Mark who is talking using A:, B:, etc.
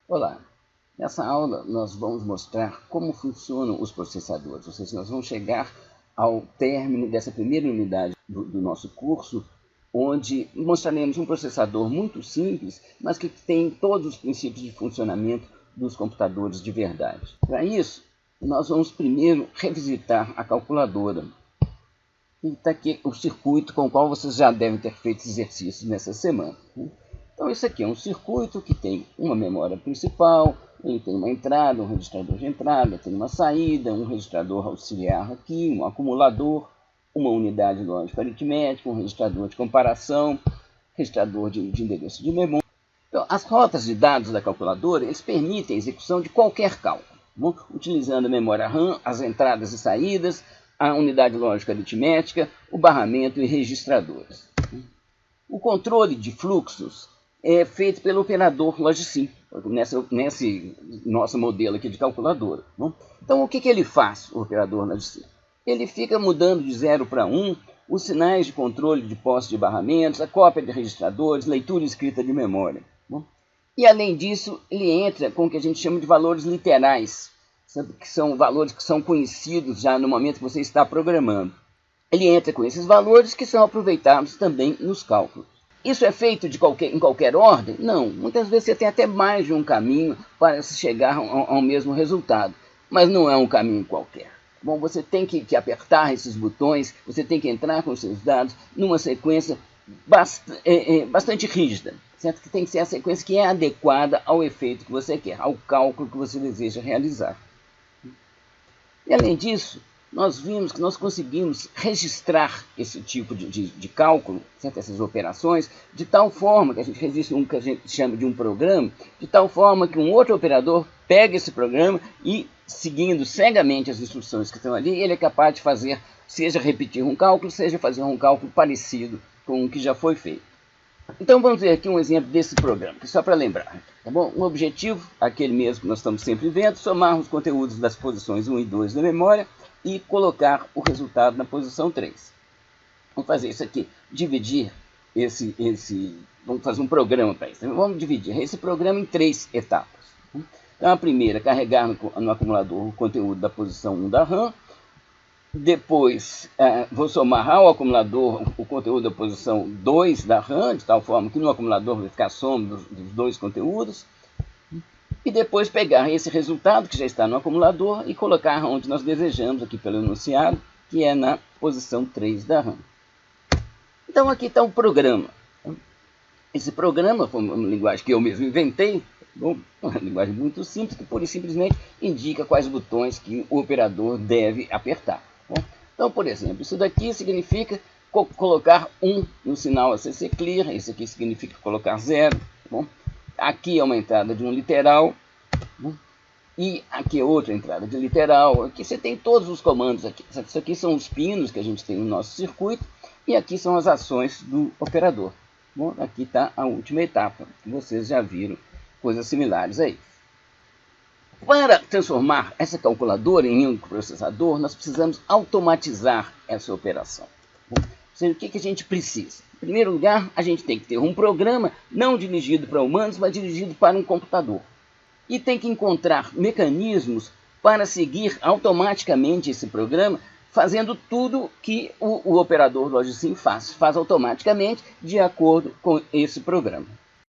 A: Olá, nessa aula nós vamos mostrar como funcionam os processadores, ou seja, nós vamos chegar ao término dessa primeira unidade do nosso curso, onde mostraremos um processador muito simples, mas que tem todos os princípios de funcionamento dos computadores de verdade. Para isso, nós vamos primeiro revisitar a calculadora. E está aqui o circuito com o qual vocês já devem ter feito exercícios nessa semana. Então, isso aqui é um circuito que tem uma memória principal, ele tem uma entrada, um registrador de entrada, tem uma saída, um registrador auxiliar aqui, um acumulador, uma unidade lógica aritmética, um registrador de comparação, registrador de endereço de memória. Então, as rotas de dados da calculadora, eles permitem a execução de qualquer cálculo, utilizando a memória RAM, as entradas e saídas, a unidade lógica aritmética, o barramento e registradores. O controle de fluxos é feito pelo operador Logsim, nesse nosso modelo aqui de calculadora. Então, o que ele faz, o operador Logsim? Ele fica mudando de 0 para 1 os sinais de controle de posse de barramentos, a cópia de registradores, leitura e escrita de memória. E, além disso, ele entra com o que a gente chama de valores literais, que são valores que são conhecidos já no momento que você está programando. Ele entra com esses valores que são aproveitados também nos cálculos. Isso é feito em qualquer ordem? Não. Muitas vezes você tem até mais de um caminho para se chegar ao mesmo resultado. Mas não é um caminho qualquer. Bom, você tem que apertar esses botões, você tem que entrar com os seus dados numa sequência bastante rígida. Certo? Que tem que ser a sequência que é adequada ao efeito que você quer, ao cálculo que você deseja realizar. E, além disso, nós vimos que nós conseguimos registrar esse tipo de cálculo, certo? Essas operações, de tal forma que a gente registra um que a gente chama de um programa, de tal forma que um outro operador pega esse programa e, seguindo cegamente as instruções que estão ali, ele é capaz de fazer, seja repetir um cálculo, seja fazer um cálculo parecido com o que já foi feito. Então vamos ver aqui um exemplo desse programa, só para lembrar. Tá bom? O objetivo, aquele mesmo que nós estamos sempre vendo, somar os conteúdos das posições 1 e 2 da memória, e colocar o resultado na posição 3. Vamos fazer isso aqui, dividir vamos fazer um programa para isso. Vamos dividir esse programa em 3 etapas. Então, a primeira, carregar no acumulador o conteúdo da posição 1 da RAM. Depois, vou somar ao acumulador o conteúdo da posição 2 da RAM, de tal forma que no acumulador vai ficar a soma dos dois conteúdos. E depois pegar esse resultado que já está no acumulador e colocar onde nós desejamos, aqui pelo enunciado, que é na posição 3 da RAM. Então aqui está o programa. Esse programa foi uma linguagem que eu mesmo inventei, uma linguagem muito simples, que pura e simplesmente indica quais botões que o operador deve apertar. Então, por exemplo, isso daqui significa colocar 1 no sinal ACC Clear, isso aqui significa colocar 0. Aqui é uma entrada de um literal, e aqui é outra entrada de literal. Aqui você tem todos os comandos. Isso aqui são os pinos que a gente tem no nosso circuito, e aqui são as ações do operador. Bom, aqui está a última etapa, que vocês já viram coisas similares aí. Para transformar essa calculadora em um processador, nós precisamos automatizar essa operação. O que a gente precisa? Em primeiro lugar, a gente tem que ter um programa não dirigido para humanos, mas dirigido para um computador. E tem que encontrar mecanismos para seguir automaticamente esse programa, fazendo tudo que o operador Logsim faz automaticamente de acordo com esse programa.